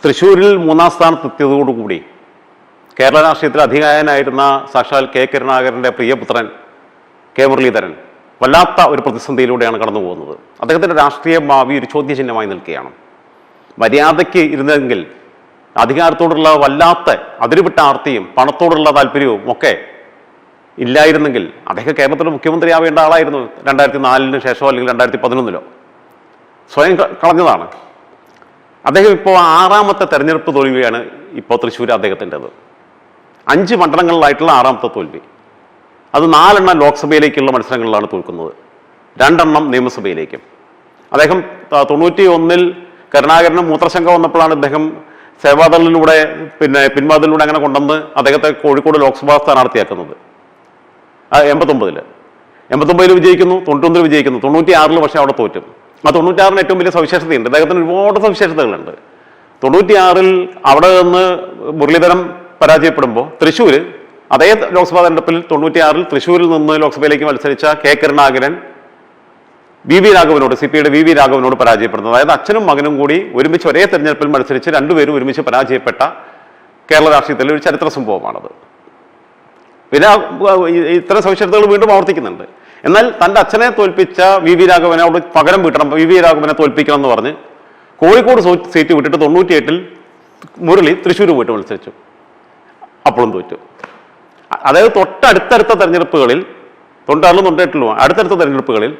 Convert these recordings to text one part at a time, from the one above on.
തൃശ്ശൂരിൽ മൂന്നാം സ്ഥാനത്തെത്തിയതോടുകൂടി കേരള രാഷ്ട്രീയത്തിൽ അധികായനായിരുന്ന സാക്ഷാൽ കെ കരുണാകരൻ്റെ പ്രിയപുത്രൻ കെ മുരളീധരൻ വല്ലാത്ത ഒരു പ്രതിസന്ധിയിലൂടെയാണ് കടന്നു പോകുന്നത്. അദ്ദേഹത്തിൻ്റെ രാഷ്ട്രീയ ഭാവി ഒരു ചോദ്യചിഹ്നമായി നിൽക്കുകയാണ്. മര്യാദയ്ക്ക് ഇരുന്നെങ്കിൽ അധികാരത്തോടുള്ള വല്ലാത്ത അതിരുവിട്ട ആർത്തിയും പണത്തോടുള്ള താല്പര്യവും ഒക്കെ ഇല്ലായിരുന്നെങ്കിൽ അദ്ദേഹം കേരളത്തിൻ്റെ മുഖ്യമന്ത്രിയാവേണ്ട ആളായിരുന്നു. 2004 ശേഷമോ അല്ലെങ്കിൽ 2011 സ്വയം കളഞ്ഞതാണ്. അദ്ദേഹം ഇപ്പോൾ 6ാമത്തെ തെരഞ്ഞെടുപ്പ് തോൽവിയാണ് ഇപ്പോൾ തൃശ്ശൂർ അദ്ദേഹത്തിൻ്റെത്. 5 മണ്ഡലങ്ങളിലായിട്ടുള്ള 6ാമത്തെ തോൽവി. അത് 4 എണ്ണം ലോക്സഭയിലേക്കുള്ള മത്സരങ്ങളിലാണ് തോൽക്കുന്നത്, 2 എണ്ണം നിയമസഭയിലേക്കും. അദ്ദേഹം 91 കരുണാകരന് മൂത്രശങ്ക വന്നപ്പോഴാണ് അദ്ദേഹം സേവാദളിലൂടെ പിൻവാതിലൂടെ അങ്ങനെ കൊണ്ടുവന്ന് അദ്ദേഹത്തെ കോഴിക്കോട് ലോക്സഭാ സ്ഥാനാർത്ഥിയാക്കുന്നത്. 89 വിജയിക്കുന്നു, 91 വിജയിക്കുന്നു, 96 പക്ഷേ അവിടെ തോറ്റും. ആ 96 ഏറ്റവും വലിയ സവിശേഷതയുണ്ട്. അദ്ദേഹത്തിന് ഒരുപാട് സവിശേഷതകളുണ്ട്. 96 അവിടെ നിന്ന് മുരളീധരൻ പരാജയപ്പെടുമ്പോൾ തൃശ്ശൂർ അതേ ലോക്സഭാ തെരഞ്ഞെടുപ്പിൽ 96 തൃശ്ശൂരിൽ നിന്ന് ലോക്സഭയിലേക്ക് മത്സരിച്ച കെ കരുണാകരൻ വി രാഘവനോട് CPIയുടെ വി രാഘവനോട് പരാജയപ്പെടുന്നത്. അതായത് അച്ഛനും മകനും കൂടി ഒരുമിച്ച് ഒരേ തെരഞ്ഞെടുപ്പിൽ മത്സരിച്ച് 2 പേരും ഒരുമിച്ച് പരാജയപ്പെട്ട കേരള രാഷ്ട്രീയത്തിലെ ഒരു ചരിത്ര സംഭവമാണത്. പിന്നെ ഇത്തരം സവിശേഷതകൾ വീണ്ടും ആവർത്തിക്കുന്നുണ്ട്. എന്നാൽ തൻ്റെ അച്ഛനെ തോൽപ്പിച്ച വി രാഘവനോട് പകരം വീട്ടണം, വി രാഘവനെ തോൽപ്പിക്കണം എന്ന് പറഞ്ഞ് കോഴിക്കോട് സീറ്റ് വിട്ടിട്ട് 98 മുരളി തൃശ്ശൂർ പോയിട്ട് മത്സരിച്ചു, അപ്പോഴും തോറ്റു. അതായത് തൊട്ടടുത്തടുത്ത തെരഞ്ഞെടുപ്പുകളിൽ 96 98 അടുത്തടുത്ത തെരഞ്ഞെടുപ്പുകളിൽ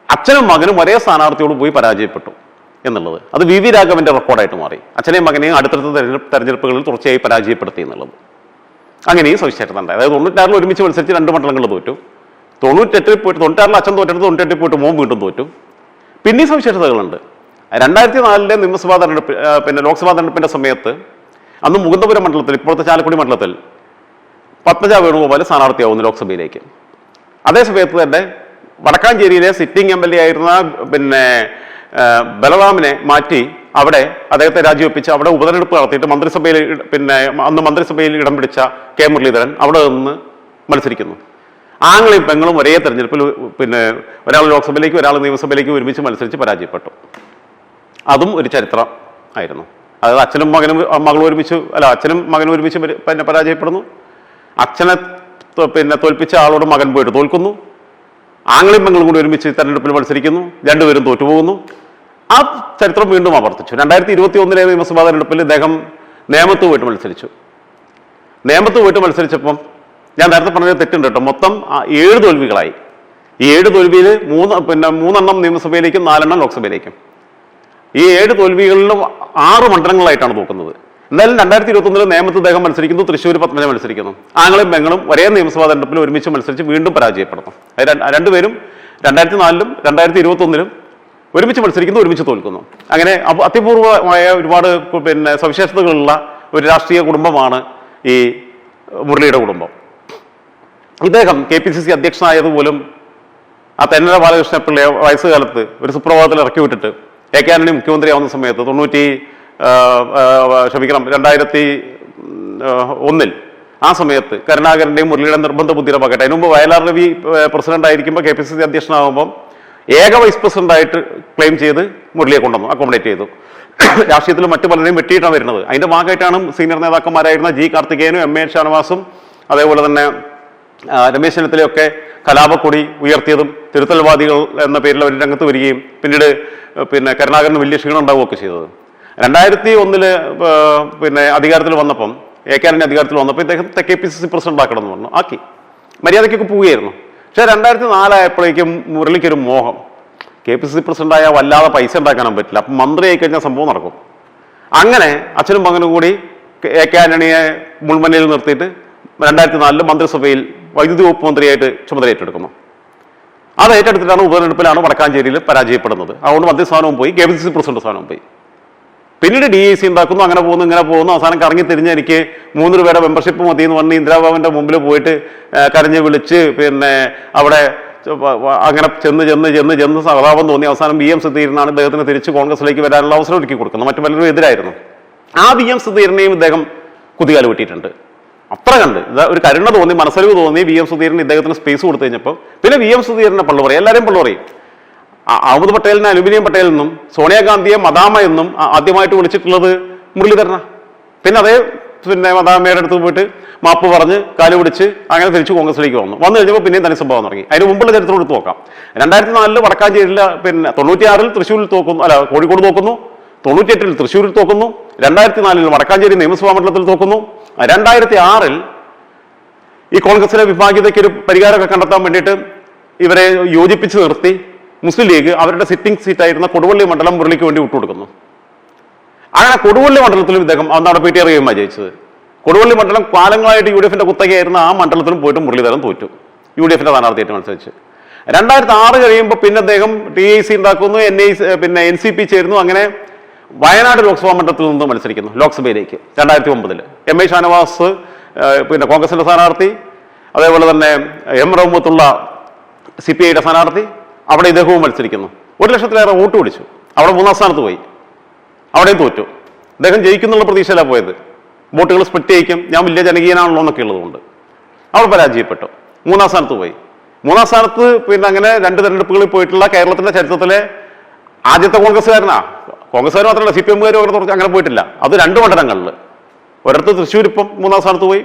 അച്ഛനും മകനും ഒരേ സ്ഥാനാർത്ഥിയോട് പോയി പരാജയപ്പെട്ടു എന്നുള്ളത് അത് വി രാഘവന്റെ റെക്കോർഡായിട്ട് മാറി. അച്ഛനെയും മകനെയും അടുത്തടുത്ത തെരഞ്ഞെടുപ്പുകളിൽ തുടർച്ചയായി പരാജയപ്പെടുത്തി എന്നുള്ളത് അങ്ങനെയും സവിശേഷത ഉണ്ടായി. അതായത് 96 ഒരുമിച്ച് മത്സരിച്ച് 2 മണ്ഡലങ്ങളിൽ തോറ്റു, 98 പോയിട്ട് 96 അച്ഛൻ തോറ്റെടുത്ത് 98 പോയിട്ട് മോൻ വീണ്ടും തോറ്റു. പിന്നെയും സവിശേഷതകളുണ്ട്. 2004 നിയമസഭാ തെരഞ്ഞെടുപ്പ് ലോക്സഭാ തെരഞ്ഞെടുപ്പിന്റെ സമയത്ത് അന്ന് മുകുന്ദപുരം മണ്ഡലത്തിൽ, ഇപ്പോഴത്തെ ചാലക്കുടി മണ്ഡലത്തിൽ പത്മജ വേണുഗോപാൽ സ്ഥാനാർത്ഥിയാവുന്നു ലോക്സഭയിലേക്ക്. അതേ സമയത്ത് തന്നെ വടക്കാഞ്ചേരിയിലെ സിറ്റിംഗ് MLA ആയിരുന്ന ബലറാമിനെ മാറ്റി അവിടെ അദ്ദേഹത്തെ രാജിവെപ്പിച്ച് അവിടെ ഉപതെരഞ്ഞെടുപ്പ് നടത്തിയിട്ട് മന്ത്രിസഭയിൽ അന്ന് മന്ത്രിസഭയിൽ ഇടം പിടിച്ച കെ മുരളീധരൻ അവിടെ നിന്ന് മത്സരിക്കുന്നു. ആങ്ങളും പെങ്ങളും ഒരേ തെരഞ്ഞെടുപ്പിൽ ഒരാൾ ലോക്സഭയിലേക്ക് ഒരാൾ നിയമസഭയിലേക്ക് ഒരുമിച്ച് മത്സരിച്ച് പരാജയപ്പെട്ടു. അതും ഒരു ചരിത്രം ആയിരുന്നു. അതായത് അച്ഛനും മകളും ഒരുമിച്ച് പരാജയപ്പെടുന്നു. അച്ഛനെ തോൽപ്പിച്ച ആളോട് മകൻ പോയിട്ട് തോൽക്കുന്നു. ആങ്ങളും പെങ്ങളും കൂടി ഒരുമിച്ച് തെരഞ്ഞെടുപ്പിൽ മത്സരിക്കുന്നു, 2 പേരും തോറ്റുപോകുന്നു. ആ ചരിത്രം വീണ്ടും ആവർത്തിച്ചു. 2021 നിയമസഭാ തെരഞ്ഞെടുപ്പിൽ ഇദ്ദേഹം നേമത്ത് പോയിട്ട് മത്സരിച്ചപ്പം ഞാൻ നേരത്തെ പറഞ്ഞത് തെറ്റുണ്ട് കേട്ടോ, മൊത്തം 7 തോൽവികളായി. ഈ 7 തോൽവിയിൽ 3 എണ്ണം നിയമസഭയിലേക്കും 4 എണ്ണം ലോക്സഭയിലേക്കും. ഈ 7 തോൽവികളിലും 6 മണ്ഡലങ്ങളായിട്ടാണ് നോക്കുന്നത്. എന്തായാലും 2021 നേമത്ത് അദ്ദേഹം മത്സരിക്കുന്നു, തൃശ്ശൂർ പത്മജ മത്സരിക്കുന്നു. ആങ്ങളും പെങ്ങളും ഒരേ നിയമസഭാ തെരഞ്ഞെടുപ്പിൽ ഒരുമിച്ച് മത്സരിച്ച് വീണ്ടും പരാജയപ്പെടുന്നു. 2 പേരും 2004 2021 ഒരുമിച്ച് മത്സരിക്കുന്നു, ഒരുമിച്ച് തോൽക്കുന്നു. അങ്ങനെ അത്യപൂർവമായ ഒരുപാട് സവിശേഷതകളുള്ള ഒരു രാഷ്ട്രീയ കുടുംബമാണ് ഈ മുരളിയുടെ കുടുംബം. ഇദ്ദേഹം KPCC അധ്യക്ഷനായതുപോലും ആ തെന്നല ബാലകൃഷ്ണപിള്ളയെ വയസ്സുകാലത്ത് ഒരു സുപ്രഭാതത്തിൽ ഇറക്കി വിട്ടിട്ട് AK ആന്റണി മുഖ്യമന്ത്രിയാവുന്ന സമയത്ത് 2001 ആ സമയത്ത് കരുണാകരന്റെയും മുരളിയുടെ നിർബന്ധ ബുദ്ധിയുടെ പകട്ടെ അതിന് മുമ്പ് വയലാർ രവി പ്രസിഡന്റ് ആയിരിക്കുമ്പോൾ KPCC അധ്യക്ഷനാകുമ്പോൾ ഏക വൈസ് പ്രസിഡന്റായിട്ട് ക്ലെയിം ചെയ്ത് മുരളിയെ കൊണ്ടുവന്നു, അക്കോമഡേറ്റ് ചെയ്തു. രാഷ്ട്രീയത്തിൽ മറ്റു പലരെയും വെട്ടിയിട്ടാണ് വരുന്നത്. അതിന്റെ ഭാഗമായിട്ടാണ് സീനിയർ നേതാക്കന്മാരായിരുന്ന G കാർത്തികേയനും MA ഷാനവാസും അതേപോലെ തന്നെ രമേശ് ചെന്നിത്തലയൊക്കെ കലാപക്കൊടി ഉയർത്തിയതും തിരുത്തൽവാദികൾ എന്ന പേരിൽ അവർ രംഗത്ത് വരികയും പിന്നീട് കരുണാകരന് വലിയ ക്ഷീണം ഉണ്ടാവുകയൊക്കെ ചെയ്തത്. 2001 അധികാരത്തിൽ വന്നപ്പം AK ആന്റണി അധികാരത്തിൽ വന്നപ്പോൾ ഇദ്ദേഹത്തെ KPCC പ്രസിഡന്റ് ആക്കണം എന്ന് പറഞ്ഞു, ആക്കി. മര്യാദയ്ക്കൊക്കെ പോവുകയായിരുന്നു. പക്ഷേ 2004 ആയപ്പോഴേക്കും മുരളിക്കൊരു മോഹം, KPCC പ്രസിഡന്റ് ആയാൽ വല്ലാതെ പൈസ ഉണ്ടാക്കാനും പറ്റില്ല, അപ്പം മന്ത്രി ആയി കഴിഞ്ഞാൽ സംഭവം നടക്കും. അങ്ങനെ അച്ഛനും മകനും കൂടി AK ആന്റണിയെ മുൾമനയിൽ നിർത്തിയിട്ട് 2004 മന്ത്രിസഭയിൽ വൈദ്യുതി വകുപ്പ് മന്ത്രിയായിട്ട് ചുമതല ഏറ്റെടുക്കുന്നു. അത് ഏറ്റെടുത്തിട്ടാണ് ഉപതെരഞ്ഞെടുപ്പിലാണ് വടക്കാഞ്ചേരിയിൽ പരാജയപ്പെടുന്നത്. അതുകൊണ്ട് മന്ത്രിസ്ഥാനവും പോയി, KPCC പ്രസിഡന്റ് സ്ഥാനവും പോയി. പിന്നീട് DAC ഉണ്ടാക്കുന്നു, അങ്ങനെ പോകുന്നു. അവസാനം കറങ്ങി തിരിഞ്ഞ് എനിക്ക് 3 രൂപയുടെ മെമ്പർഷിപ്പ് മതി എന്ന് പറഞ്ഞ് ഇന്ദിരാഭവന്റെ മുമ്പിൽ പോയിട്ട് കരഞ്ഞ് വിളിച്ച് അവിടെ അങ്ങനെ ചെന്ന് സഹതാപം തോന്നി. അവസാനം VM സുധീരനാണ് ഇദ്ദേഹത്തിന് തിരിച്ച് കോൺഗ്രസിലേക്ക് വരാനുള്ള അവസരം ഒരുക്കി കൊടുക്കുന്നത്. മറ്റു പലരും എതിരായിരുന്നു. ആ VM സുധീരനെയും ഇദ്ദേഹം കുതികാല് വെട്ടിയിട്ടുണ്ട്. അത്ര കണ്ട് ഒരു കരുണ തോന്നി, മനസ്സലിവ് തോന്നി VM സുധീരൻ ഇദ്ദേഹത്തിന് സ്പേസ് കൊടുത്തു കഴിഞ്ഞപ്പോൾ പിന്നെ VM സുധീരനെ പള്ളു പറയും, എല്ലാവരെയും പള്ളു പറയും. അഹമ്മദ് പട്ടേലിനെ അലുമിനിയം പട്ടേൽ എന്നും സോണിയാഗാന്ധിയെ മദാമ എന്നും ആദ്യമായിട്ട് വിളിച്ചിട്ടുള്ളത് മുരളീധരനാ. പിന്നെ അതേ മദാമയുടെ അടുത്ത് പോയിട്ട് മാപ്പ് പറഞ്ഞ് കാല് പിടിച്ച് അങ്ങനെ തിരിച്ച് കോൺഗ്രസിലേക്ക് വന്നു കഴിഞ്ഞപ്പോൾ പിന്നെയും തനി സംഭവം തുടങ്ങി. അതിന് മുമ്പുള്ള ചരിത്രം എടുത്ത് നോക്കാം. 2004 വടക്കാഞ്ചേരിയിൽ 96 തൃശ്ശൂരിൽ തോക്കുന്നു, കോഴിക്കോട് തോക്കുന്നു, 98 തൃശ്ശൂരിൽ തോക്കുന്നു, 2004 വടക്കാഞ്ചേരി നിയമസഭാ മണ്ഡലത്തിൽ തോക്കുന്നു, 2006 ഈ കോൺഗ്രസിലെ വിഭാഗീയതയ്ക്ക് ഒരു പരിഹാരമൊക്കെ കണ്ടെത്താൻ വേണ്ടിയിട്ട് ഇവരെ യോജിപ്പിച്ച് നിർത്തി മുസ്ലിം ലീഗ് അവരുടെ സിറ്റിംഗ് സീറ്റായിരുന്ന കൊടുവള്ളി മണ്ഡലം മുരളിക്ക് വേണ്ടി വിട്ടുകൊടുക്കുന്നു. അങ്ങനെ കൊടുവള്ളി മണ്ഡലത്തിലും ഇദ്ദേഹം അന്നാണ് PTR ഗെയിമാണ് ജയിച്ചത്. കൊടുവള്ളി മണ്ഡലം കാലങ്ങളായിട്ട് UDF കുത്തകയായിരുന്ന ആ മണ്ഡലത്തിലും പോയിട്ട് മുരളീധരൻ തോറ്റു UDF സ്ഥാനാർത്ഥിയായിട്ട് മത്സരിച്ച്. 2006 കഴിയുമ്പോൾ പിന്നെ അദ്ദേഹം TIC ഉണ്ടാക്കുന്നു, NCP ചേരുന്നു. അങ്ങനെ വയനാട് ലോക്സഭാ മണ്ഡലത്തിൽ നിന്ന് മത്സരിക്കുന്നു ലോക്സഭയിലേക്ക് 2009. MI ഷാനവാസ് കോൺഗ്രസിന്റെ സ്ഥാനാർത്ഥി, അതേപോലെ തന്നെ M റഹ്മത്തുള്ള CPIയുടെ സ്ഥാനാർത്ഥി. അവിടെ ഇദ്ദേഹവും മത്സരിക്കുന്നു. 1,00,000-ലേറെ വോട്ട് പിടിച്ചു. അവിടെ 3ാം സ്ഥാനത്ത് പോയി. അവിടെയും തോറ്റു. അദ്ദേഹം ജയിക്കുന്നുള്ള പ്രതീക്ഷയിലാണ് പോയത്. വോട്ടുകൾ സ്പ്ലിറ്റ് ചെയ്യിക്കും, ഞാൻ വലിയ ജനകീയനാണല്ലോ എന്നൊക്കെ ഉള്ളതുകൊണ്ട് അവിടെ പരാജയപ്പെട്ടു. 3ാം സ്ഥാനത്ത് പോയി. 3ാം സ്ഥാനത്ത് അങ്ങനെ 2 തെരഞ്ഞെടുപ്പുകളിൽ പോയിട്ടുള്ള കേരളത്തിന്റെ ചരിത്രത്തിലെ ആദ്യത്തെ കോൺഗ്രസ്സുകാരനാ. കോൺഗ്രസ്സുകാർ മാത്രമല്ല, CPM-കാരും അങ്ങനെ പോയിട്ടില്ല. അത് 2 മണ്ഡലങ്ങളിൽ. ഒരിടത്ത് തൃശ്ശൂർ ഇപ്പം 3ാം സ്ഥാനത്ത് പോയി.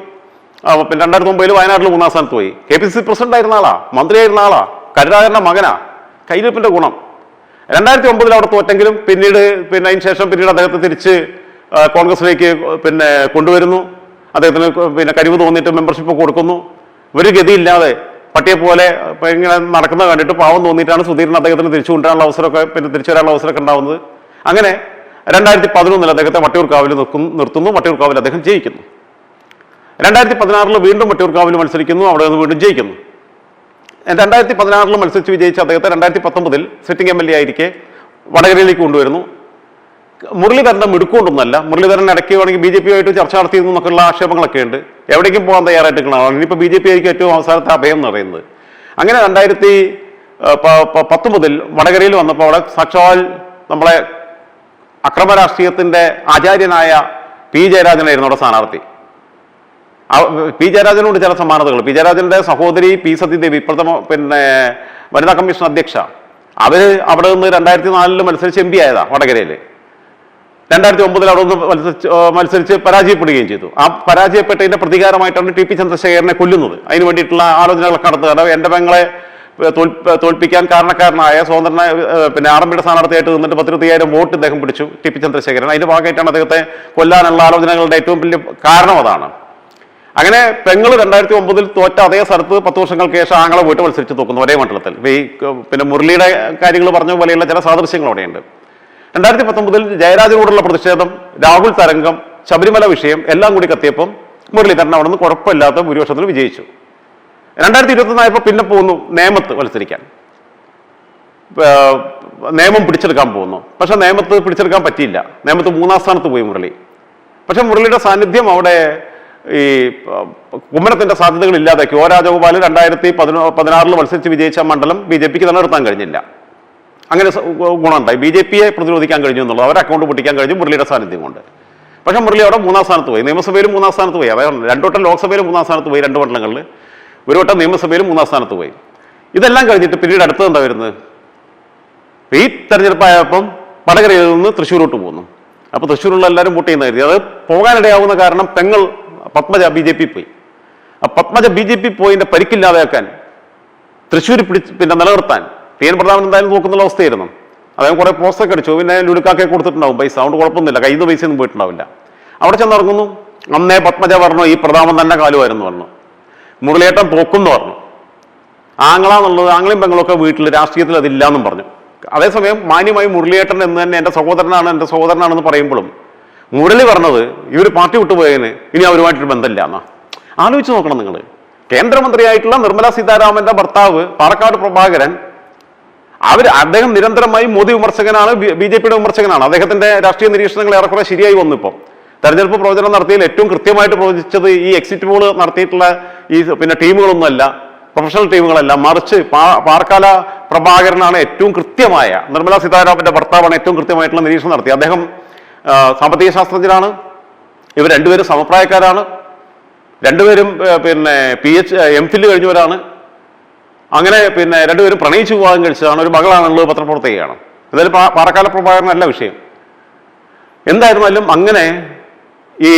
പിന്നെ 2009 വയനാട്ടിൽ 3ാം സ്ഥാനത്ത് പോയി. KPCC പ്രസിഡന്റ് ആയിരുന്ന ആളാ, മന്ത്രിയായിരുന്ന ആളാ, കരുണാകരന്റെ മകനാ. കയ്യിലിപ്പിന്റെ ഗുണം. 2009 അവിടെ തോറ്റെങ്കിലും പിന്നീട് അതിന് ശേഷം അദ്ദേഹത്തെ തിരിച്ച് കോൺഗ്രസിലേക്ക് കൊണ്ടുവരുന്നു. അദ്ദേഹത്തിന് കഴിവ് തോന്നിയിട്ട് മെമ്പർഷിപ്പ് കൊടുക്കുന്നു. ഒരു ഗതിയില്ലാതെ പട്ടിയെ പോലെ ഇങ്ങനെ നടക്കുന്നത് കണ്ടിട്ട് പാവം തോന്നിയിട്ടാണ് സുധീരൻ അദ്ദേഹത്തിന് തിരിച്ചു കൊണ്ടുവരാനുള്ള അവസരമൊക്കെ തിരിച്ചു വരാനുള്ള അവസരമൊക്കെ ഉണ്ടാവുന്നത്. അങ്ങനെ 2011 അദ്ദേഹത്തെ വട്ടിയൂർക്കാവിൽ നിർത്തുന്നു. വട്ടിയൂർക്കാവിൽ അദ്ദേഹം ജയിക്കുന്നു. 2016 വീണ്ടും വട്ടിയൂർക്കാവിൽ മത്സരിക്കുന്നു. അവിടെ നിന്ന് വീണ്ടും ജയിക്കുന്നു. 2016 മത്സരിച്ച് വിജയിച്ച അദ്ദേഹത്തെ 2019 സിറ്റിംഗ് MLA ആയിരിക്കെ വടകരയിലേക്ക് കൊണ്ടുവരുന്നു. മുരളീധരന്റെ മിടുക്കൊണ്ടൊന്നല്ല. മുരളീധരൻ ഇടയ്ക്ക് വേണമെങ്കിൽ BJP-യുമായിട്ട് ചർച്ച നടത്തിയിരുന്നു എന്നൊക്കെയുള്ള ആക്ഷേപങ്ങളൊക്കെ ഉണ്ട്. എവിടേക്കും പോകാൻ തയ്യാറായിട്ട് കാണാം. ഇനിയിപ്പോൾ BJP ആയിരിക്കും ഏറ്റവും അവസാനത്തെ അഭയം എന്ന് പറയുന്നത്. അങ്ങനെ 2019 വടകരയിൽ വന്നപ്പോൾ അവിടെ സാക്ഷാൽ നമ്മളെ അക്രമ രാഷ്ട്രീയത്തിന്റെ ആചാര്യനായ P. ജയരാജനായിരുന്നു അവിടെ സ്ഥാനാർത്ഥി. P. ജയരാജനോട് ചില സമാനതകൾ. P. ജയരാജന്റെ സഹോദരി P. സതീദേവി, ഇപ്പോഴത്തെ വനിതാ കമ്മീഷൻ അധ്യക്ഷ, അവര് അവിടെ നിന്ന് 2004 മത്സരിച്ച് MP ആയതാ വടകരയിൽ. 2009 അവിടെ നിന്ന് മത്സരിച്ച് പരാജയപ്പെടുകയും ചെയ്തു. ആ പരാജയപ്പെട്ടതിന്റെ പ്രതികാരമായിട്ടാണ് TP ചന്ദ്രശേഖരനെ കൊല്ലുന്നത്. അതിന് വേണ്ടിയിട്ടുള്ള ആലോചനകളൊക്കെ നടത്തുക. എന്റെ പെങ്ങളെ തോൽപ്പിക്കാൻ കാരണക്കാരനായ സ്വതന്ത്ര RMPയുടെ സ്ഥാനാർത്ഥിയായിട്ട് നിന്നിട്ട് 10,000 വോട്ട് ഇദ്ദേഹം പിടിച്ചു TP ചന്ദ്രശേഖരൻ. അതിന്റെ ഭാഗമായിട്ടാണ് അദ്ദേഹത്തെ കൊല്ലാനുള്ള ആലോചനകളുടെ ഏറ്റവും വലിയ കാരണം അതാണ്. അങ്ങനെ പെങ്ങൾ 2009 തോറ്റ അതേ സ്ഥലത്ത് 10 വർഷങ്ങൾക്ക് ശേഷം ആങ്ങളെ പോയിട്ട് മത്സരിച്ച് തോക്കുന്നു ഒരേ മണ്ഡലത്തിൽ. മുരളിയുടെ കാര്യങ്ങൾ പറഞ്ഞ പോലെയുള്ള ചില സാദൃശ്യങ്ങൾ അവിടെയുണ്ട്. 2019 ജയരാജനോടുള്ള പ്രതിഷേധം, രാഹുൽ തരംഗം, ശബരിമല വിഷയം എല്ലാം കൂടി കത്തിയപ്പം മുരളീധരൻ അവിടെ നിന്ന് കുഴപ്പമില്ലാത്ത ഭൂരിപക്ഷത്തിൽ വിജയിച്ചു. 2021 ആയപ്പോൾ പിന്നെ പോകുന്നു നേമത്ത് മത്സരിക്കാൻ. നിയമം പിടിച്ചെടുക്കാൻ പോകുന്നു. പക്ഷെ നേമത്ത് പിടിച്ചെടുക്കാൻ പറ്റിയില്ല. നേമത്ത് 3ാം സ്ഥാനത്ത് പോയി മുരളി. പക്ഷെ മുരളിയുടെ സാന്നിധ്യം അവിടെ ഈ കുമ്മനത്തിന്റെ സാധ്യതകൾ ഇല്ലാതാക്കി. O. രാജഗോപാൽ 2016 മത്സരിച്ച് വിജയിച്ച മണ്ഡലം BJP-ക്ക് തന്നെ നിർത്താൻ കഴിഞ്ഞില്ല. അങ്ങനെ ഗുണമുണ്ടായി. BJP-യെ പ്രതിരോധിക്കാൻ കഴിഞ്ഞു എന്നുള്ളത്, അവരെ അക്കൗണ്ട് പൊട്ടിക്കാൻ കഴിഞ്ഞു മുരളിയുടെ സാന്നിധ്യം കൊണ്ട്. പക്ഷെ മുരളി അവിടെ 3ാം സ്ഥാനത്ത് പോയി. നിയമസഭയിലും 3ാം സ്ഥാനത്ത് പോയി. അതായത് 2 വട്ടം ലോക്സഭയിലും 3ാം സ്ഥാനത്ത് പോയി 2 മണ്ഡലങ്ങളിൽ. 1 വട്ടം നിയമസഭയിലും 3ാം സ്ഥാനത്ത് പോയി. ഇതെല്ലാം കഴിഞ്ഞിട്ട് പിന്നീട് അടുത്തത് എന്താ വരുന്നത്? ഈ തെരഞ്ഞെടുപ്പായപ്പം വടകരയിൽ നിന്ന് തൃശ്ശൂരോട്ട് പോകുന്നു. അപ്പോൾ തൃശ്ശൂരുള്ള എല്ലാവരും വോട്ട് ചെയ്യുന്നതായിരുന്നു. അത് പോകാനിടയാവുന്ന കാരണം പെങ്ങൾ പത്മജ BJP പോയി. ആ പത്മജ BJP പോയിന്റെ പരിക്കില്ലാതെയാക്കാൻ തൃശ്ശൂർ നിലനിർത്താൻ TN പ്രതാപൻ എന്തായാലും നോക്കുന്നുള്ള അവസ്ഥയായിരുന്നു. അദ്ദേഹം കുറെ പോസ്റ്റൊക്കെ അടിച്ചു. പിന്നെ ലുലുക്കാക്കെ കൊടുത്തിട്ടുണ്ടാവും പൈസ. അതുകൊണ്ട് കുഴപ്പമൊന്നുമില്ല, കയ്യിൽ നിന്ന് പൈസയൊന്നും പോയിട്ടുണ്ടാവില്ല. അവിടെ ചെന്നിറങ്ങുന്നു. അന്നേ പത്മജ പറഞ്ഞു ഈ പ്രതാപൻ തന്നെ കാലുമായിരുന്നു പറഞ്ഞു. മുരളിയേട്ടൻ തോക്കുമെന്ന് പറഞ്ഞു. ആങ്ങളാന്നുള്ളത് ആങ്ങളെയും പെങ്ങളൊക്കെ വീട്ടിൽ രാഷ്ട്രീയത്തിൽ അതില്ല എന്നും പറഞ്ഞു. അതേസമയം മാന്യമായി മുരളിയേട്ടൻ എന്ന് തന്നെ എൻ്റെ സഹോദരനാണെന്ന് പറയുമ്പോഴും മുരളി പറഞ്ഞത് ഇവർ പാർട്ടി വിട്ടുപോയതിന് ഇനി അവരുമായിട്ടൊരു ബന്ധമില്ല എന്നാ. ആലോചിച്ച് നോക്കണം നിങ്ങൾ. കേന്ദ്രമന്ത്രിയായിട്ടുള്ള നിർമ്മലാ സീതാരാമന്റെ ഭർത്താവ് പാലക്കാട് പ്രഭാകരൻ, അദ്ദേഹം നിരന്തരമായി മോദി വിമർശകനാണ്, BJP-യുടെ വിമർശകനാണ്. അദ്ദേഹത്തിന്റെ രാഷ്ട്രീയ നിരീക്ഷണങ്ങൾ ഏറെക്കുറെ ശരിയായി വന്നു. ഇപ്പം തെരഞ്ഞെടുപ്പ് പ്രവചനം നടത്തിയതിൽ ഏറ്റവും കൃത്യമായിട്ട് പ്രവചിച്ചത് ഈ എക്സിറ്റ് പോൾ നടത്തിയിട്ടുള്ള ഈ ടീമുകളൊന്നുമല്ല, പ്രൊഫഷണൽ ടീമുകളല്ല, മറിച്ച് പാർക്കാല പ്രഭാകരനാണ് ഏറ്റവും കൃത്യമായ, നിർമ്മലാ സീതാരാമന്റെ ഭർത്താവാണ് ഏറ്റവും കൃത്യമായിട്ടുള്ള നിരീക്ഷണം നടത്തി. അദ്ദേഹം സാമ്പത്തിക ശാസ്ത്രജ്ഞനാണ്. ഇവർ രണ്ടുപേരും സമപ്രായക്കാരാണ്. രണ്ടുപേരും MPhil കഴിഞ്ഞവരാണ്. അങ്ങനെ പിന്നെ രണ്ടുപേരും പ്രണയിച്ച് വിവാഹം കഴിച്ചതാണ്. ഒരു മകളാണുള്ളത്, പത്രപ്രവർത്തകയാണ്. എന്തായാലും പാറക്കാല പ്രഭാകരനല്ല വിഷയം. എന്തായിരുന്നാലും അങ്ങനെ ഈ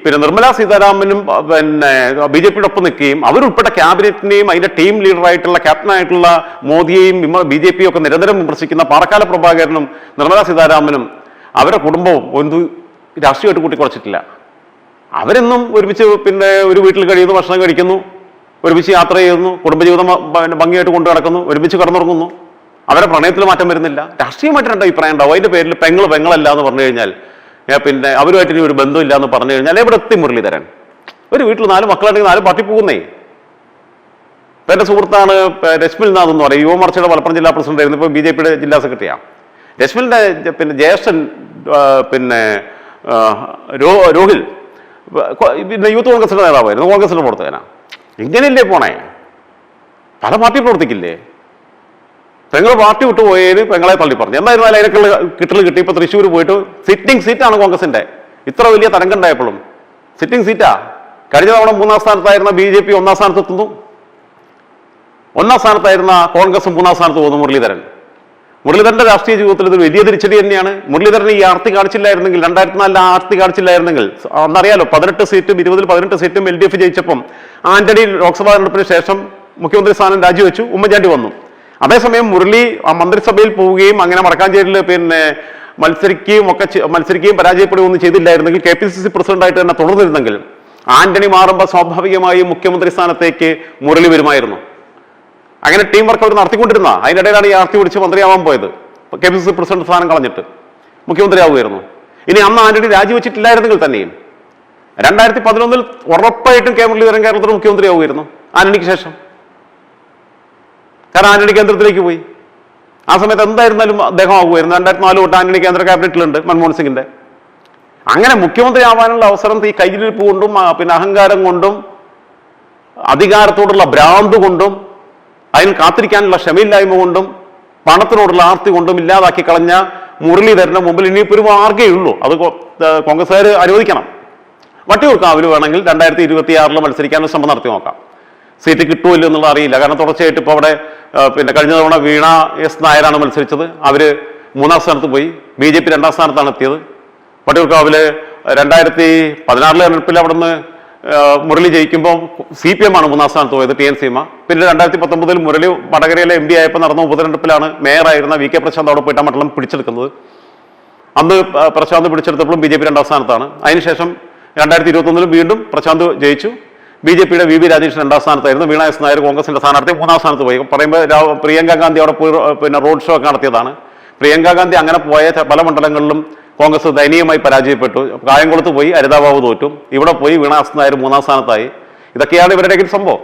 പിന്നെ നിർമ്മലാ സീതാരാമനും പിന്നെ BJPയുടെ ഒപ്പം നിൽക്കുകയും അവരുൾപ്പെട്ട ക്യാബിനറ്റിനെയും അതിന്റെ ടീം ലീഡറായിട്ടുള്ള ക്യാപ്റ്റനായിട്ടുള്ള മോദിയെയും BJPയും ഒക്കെ നിരന്തരം വിമർശിക്കുന്ന പാറക്കാല പ്രഭാകരനും നിർമ്മലാ സീതാരാമനും അവരുടെ കുടുംബവും ഒന്നും രാഷ്ട്രീയമായിട്ട് കൂട്ടിക്കുറച്ചിട്ടില്ല. അവരെന്നും ഒരുമിച്ച് പിന്നെ ഒരു വീട്ടിൽ കഴിയുന്നു, ഭക്ഷണം കഴിക്കുന്നു, ഒരുമിച്ച് യാത്ര ചെയ്യുന്നു, കുടുംബജീവിതം ഭംഗിയായിട്ട് കൊണ്ടു നടക്കുന്നു, ഒരുമിച്ച് കടന്നുറങ്ങുന്നു. അവരെ പ്രണയത്തിൽ മാറ്റം വരുന്നില്ല. രാഷ്ട്രീയമായിട്ട് രണ്ട് അഭിപ്രായം ഉണ്ടാവും. അതിന്റെ പേരിൽ പെങ്ങളല്ല എന്ന് പറഞ്ഞു കഴിഞ്ഞാൽ, പിന്നെ അവരുമായിട്ട് ഇനി ഒരു ബന്ധമില്ല എന്ന് പറഞ്ഞു കഴിഞ്ഞാൽ എവിടെ എത്തി മുരളീധരൻ? ഒരു വീട്ടിൽ 4 മക്കളുണ്ടെങ്കിൽ 4 പാർട്ടി പോകുന്നേ. എന്റെ സുഹൃത്താണ് രശ്മിൽ നാഥ് എന്ന് പറയും, യുവമോർച്ചയുടെ മലപ്പുറം ജില്ലാ പ്രസിഡന്റ് ആയിരുന്നു, ഇപ്പോൾ BJPയുടെ ജില്ലാ സെക്രട്ടറിയാണ്. രശ്മിലിന്റെ പിന്നെ ജ്യേഷ്ഠൻ പിന്നെ രോഹിൽ പിന്നെ യൂത്ത് കോൺഗ്രസിന്റെ നേതാവായിരുന്നു, കോൺഗ്രസിന്റെ പ്രവർത്തകനാണ്. ഇങ്ങനെയല്ലേ പോണേ? പല പാർട്ടി പ്രവർത്തിക്കില്ലേ? പെങ്ങൾ പാർട്ടി വിട്ടു പോയതിന് പെങ്ങളെ തള്ളി പറഞ്ഞു. എന്തായിരുന്നാലും അതിനൊക്കെയുള്ള കിട്ടി. ഇപ്പൊ തൃശ്ശൂർ പോയിട്ട് സിറ്റിംഗ് സീറ്റാണ് കോൺഗ്രസിന്റെ. ഇത്ര വലിയ തരംഗണ്ടായപ്പോഴും സിറ്റിംഗ് സീറ്റാ. കഴിഞ്ഞ തവണ 3ാം സ്ഥാനത്തായിരുന്ന BJP 1ാം സ്ഥാനത്തെത്തുന്നു. 1ാം സ്ഥാനത്തായിരുന്ന കോൺഗ്രസും 3ാം സ്ഥാനത്ത് പോകുന്നു. മുരളീധരന്റെ രാഷ്ട്രീയ ജീവിതത്തിൽ ഇത് വലിയ തിരിച്ചടി തന്നെയാണ്. മുരളീധരൻ ഈ ആർത്തി കാണിച്ചില്ലായിരുന്നെങ്കിൽ, 2004 ആർത്തി കാണിച്ചില്ലായിരുന്നെങ്കിൽ, അന്നറിയാലോ 18 സീറ്റും 20-ൽ 18 സീറ്റും LDF ജയിച്ചപ്പം ആന്റണി ലോക്സഭാ തെരഞ്ഞെടുപ്പിന് ശേഷം മുഖ്യമന്ത്രി സ്ഥാനം രാജിവെച്ചു, ഉമ്മൻചാണ്ടി വന്നു. അതേസമയം മുരളി ആ മന്ത്രിസഭയിൽ പോവുകയും അങ്ങനെ വടക്കാഞ്ചേരിയിൽ പിന്നെ മത്സരിക്കുകയും പരാജയപ്പെടുകയും ഒന്നും ചെയ്തില്ലായിരുന്നെങ്കിൽ, KPCC പ്രസിഡന്റായിട്ട് തന്നെ തുടർന്നിരുന്നെങ്കിൽ ആന്റണി മാറുമ്പോൾ സ്വാഭാവികമായും മുഖ്യമന്ത്രി സ്ഥാനത്തേക്ക് മുരളി വരുമായിരുന്നു. അങ്ങനെ ടീം വർക്ക് അവർ നടത്തിക്കൊണ്ടിരുന്ന അതിനിടയിലാണ് ഈ ആർത്തി പിടിച്ച് മന്ത്രിയാവാൻ പോയത്. KPCC പ്രസിഡന്റ് സ്ഥാനം കളഞ്ഞിട്ട് മുഖ്യമന്ത്രിയാവുമായിരുന്നു. ഇനി അന്ന് ആന്റണി രാജിവെച്ചിട്ടില്ലായിരുന്നെങ്കിൽ തന്നെയും 2011 ഉറപ്പായിട്ടും മുരളീധരൻ കേരളത്തിൽ മുഖ്യമന്ത്രിയാവുമായിരുന്നു ആന്റണിക്ക് ശേഷം. കാരണം ആന്റണി കേന്ദ്രത്തിലേക്ക് പോയി. ആ സമയത്ത് എന്തായിരുന്നാലും അദ്ദേഹം ആകുമായിരുന്നു. 2004 തൊട്ട് ആന്റണി കേന്ദ്ര ക്യാബിനറ്റിലുണ്ട്, മൻമോഹൻ സിംഗിന്റെ. അങ്ങനെ മുഖ്യമന്ത്രി ആവാനുള്ള അവസരം ഈ കയ്യിലിരിപ്പ് കൊണ്ടും പിന്നെ അഹങ്കാരം കൊണ്ടും അധികാരത്തോടുള്ള ഭ്രാന്ത് കൊണ്ടും അതിന് കാത്തിരിക്കാനുള്ള ക്ഷമയില്ലായ്മ കൊണ്ടും പണത്തിനോടുള്ള ആർത്തി കൊണ്ടും ഇല്ലാതാക്കി കളഞ്ഞ മുരളീധരന്റെ മുമ്പിൽ ഇനിയിപ്പോൾ ഒരു മാർഗ്ഗേ ഉള്ളൂ. അത് കോൺഗ്രസ്സുകാർ അനുവദിക്കണം. വട്ടിയൂർക്കാവിൽ വേണമെങ്കിൽ 2026 മത്സരിക്കാനുള്ള ശ്രമം നടത്തി നോക്കാം. സീറ്റ് കിട്ടുമല്ലോ എന്നുള്ളത് അറിയില്ല. കാരണം തുടർച്ചയായിട്ട് ഇപ്പോൾ അവിടെ പിന്നെ കഴിഞ്ഞ തവണ വീണ എസ് നായരാണ് മത്സരിച്ചത്. അവര് 3ാം സ്ഥാനത്ത് പോയി. BJP 2ാം സ്ഥാനത്താണ് എത്തിയത്. വട്ടിയൂർക്കാവില് 2016 തെരഞ്ഞെടുപ്പിൽ അവിടെ നിന്ന് മുരളി ജയിക്കുമ്പോൾ CPM ആണ് 3ാം സ്ഥാനത്ത് പോയത്, TN സീമ. പിന്നെ 2019 മുരളി വടകരയിലെ MP ആയപ്പോൾ നടന്ന ഉപതെരഞ്ഞെടുപ്പിലാണ് മേയറായിരുന്ന VK പ്രശാന്ത് അവിടെ പോയിട്ട് ആ മണ്ഡലം പിടിച്ചെടുക്കുന്നത്. അന്ന് പ്രശാന്ത് പിടിച്ചെടുത്തപ്പോഴും BJP 2ാം സ്ഥാനത്താണ്. അതിനുശേഷം 2021 വീണ്ടും പ്രശാന്ത് ജയിച്ചു. BJPയുടെ VV രാജേഷ് 2ാം സ്ഥാനത്തായിരുന്നു. വീണ എസ് നായർ കോൺഗ്രസിന്റെ സ്ഥാനാർത്ഥി 3ാം സ്ഥാനത്ത് പോയി. പറയുമ്പോൾ പ്രിയങ്ക ഗാന്ധി അവിടെ പോയി പിന്നെ റോഡ് ഷോ ഒക്കെ നടത്തിയതാണ്. പ്രിയങ്ക ഗാന്ധി അങ്ങനെ പോയ പല മണ്ഡലങ്ങളിലും കോൺഗ്രസ് ദയനീയമായി പരാജയപ്പെട്ടു. കായംകുളത്ത് പോയി അരിതാബാബു തോറ്റു. ഇവിടെ പോയി വീണ എസ് നായർ 3ാം സ്ഥാനത്തായി. ഇതൊക്കെയാണ് ഇവരുടെയൊക്കെ സംഭവം.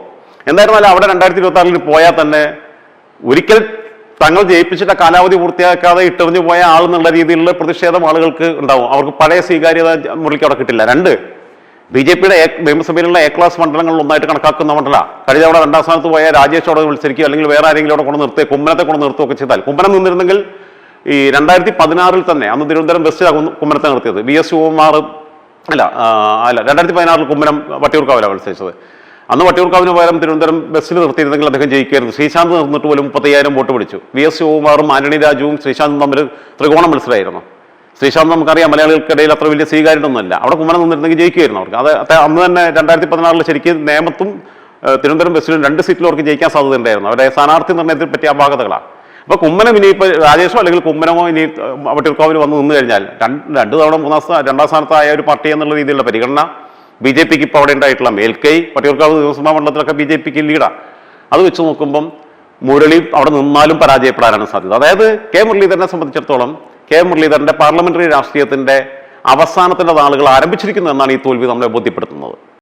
എന്തായിരുന്നാലും അവിടെ 2026 പോയാൽ തന്നെ ഒരിക്കൽ തങ്ങൾ ജയിപ്പിച്ചിട്ട് കാലാവധി പൂർത്തിയാക്കാതെ ഇട്ടെറിഞ്ഞു പോയ ആളെന്നുള്ള രീതിയിലുള്ള പ്രതിഷേധം ആളുകൾക്ക് ഉണ്ടാവും. അവർക്ക് പഴയ സ്വീകാര്യത മുരളിക്ക് അവിടെ കിട്ടില്ല. 2 BJPയുടെ നിയമസഭയിലുള്ള A ക്ലാസ് മണ്ഡലങ്ങളിൽ ഒന്നായിട്ട് കണക്കാക്കുന്ന മണ്ഡല. കഴിഞ്ഞ അവിടെ 2ാം സ്ഥാനത്ത് പോയ രാജേഷ് അവിടെ മത്സരിക്കുക, അല്ലെങ്കിൽ വേറെ ആരെങ്കിലും അവിടെ കൊണ്ട് നിർത്തുക, കുമ്മനത്തെ കൊണ്ട് നിർത്തുകയൊക്കെ ചെയ്താൽ, കുമ്മനം നിന്നിരുന്നെങ്കിൽ ഈ 2016 തന്നെ, അന്ന് തിരുവനന്തപുരം വെസ്റ്റിലാണ് കുമ്മനത്തെ നിർത്തിയത്. VS ശിവകുമാർ അല്ല 2016 കുമ്മനം വട്ടിയൂർക്കാവിലാണ് മത്സരിച്ചത്. അന്ന് വട്ടിയൂർക്കാവിന് പകരം തിരുവനന്തപുരം ബസ്സിൽ നിർത്തിയിരുന്നെങ്കിൽ അദ്ദേഹം ജയിക്കുമായിരുന്നു. ശ്രീശാന്ത് നിർന്നിട്ട് പോലും 35,000 വോട്ട് പിടിച്ചു. VS ശിവകുമാറും ആന്റണി രാജുവും ശ്രീശാന്തും തമ്മിൽ ത്രികോണ മത്സരമായിരുന്നു. ശ്രീശാന്ത് നമുക്കറിയാം മലയാളികൾക്കിടയിൽ അത്ര വലിയ സ്വീകാര്യതൊന്നുമല്ല. അവിടെ കുമ്മനം നിന്നിരുന്നെങ്കിൽ ജയിക്കുമായിരുന്നു അവർക്ക്. അത് അന്ന് തന്നെ 2016 ശരിക്കും നേമത്തും തിരുവനന്തപുരം ബസ്സിലും 2 സീറ്റിലും അവർക്ക് ജയിക്കാൻ സാധ്യത ഉണ്ടായിരുന്നു. അവരുടെ സ്ഥാനാർത്ഥി നിർണ്ണയത്തിൽ പറ്റിയ അപാകതകളാണ്. അപ്പോൾ കുമ്മനം ഇനിയിപ്പോൾ രാജേഷോ അല്ലെങ്കിൽ കുമ്മനമോ ഇനി വട്ടിയൂർക്കാവിൽ വന്ന് നിന്ന് കഴിഞ്ഞാൽ 2 തവണ 2ാം സ്ഥാനത്തായ ഒരു പാർട്ടി എന്നുള്ള രീതിയിലുള്ള പരിഗണന BJPക്ക് ഇപ്പോൾ അവിടെ ഉണ്ടായിട്ടുള്ള മേൽക്കൈ, വട്ടിയൂർക്കാവ് നിയമസഭാ മണ്ഡലത്തിലൊക്കെ BJPക്ക് ലീഡാണ്. അത് വെച്ച് നോക്കുമ്പം മുരളി അവിടെ നിന്നാലും പരാജയപ്പെടാനാണ് സാധ്യത. അതായത് മുരളീധരനെ സംബന്ധിച്ചിടത്തോളം മുരളീധരന്റെ പാർലമെന്ററി രാഷ്ട്രീയത്തിന്റെ അവസാനത്തിന്റെ നാളുകൾ ആരംഭിച്ചിരിക്കുന്നു എന്നാണ് ഈ തോൽവി നമ്മളെ ബോധ്യപ്പെടുത്തുന്നത്.